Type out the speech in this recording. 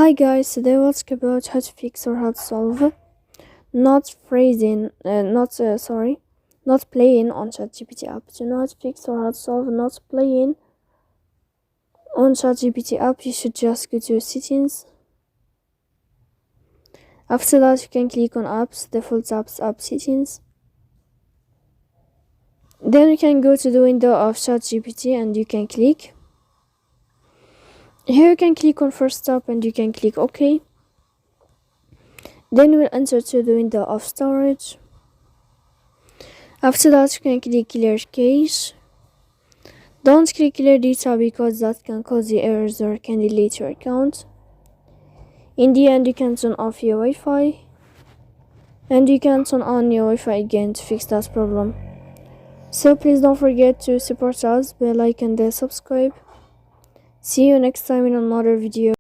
Hi guys, today we'll talk about how to fix or how to solve not phrasing, not playing on ChatGPT app. To know how to fix or how to solve not playing on ChatGPT app, you should just go to settings. After that, you can click on apps, default apps, app settings. Then you can go to the window of ChatGPT and you can click. Here you can click on first step and you can click OK. Then we'll enter to the window of storage. After that, you can click clear cache. Don't click clear data because that can cause you errors or can delete your account. In the end, you can turn off your Wi-Fi and you can turn on your Wi-Fi again to fix that problem. So please don't forget to support us by like and subscribe. See you next time in another video.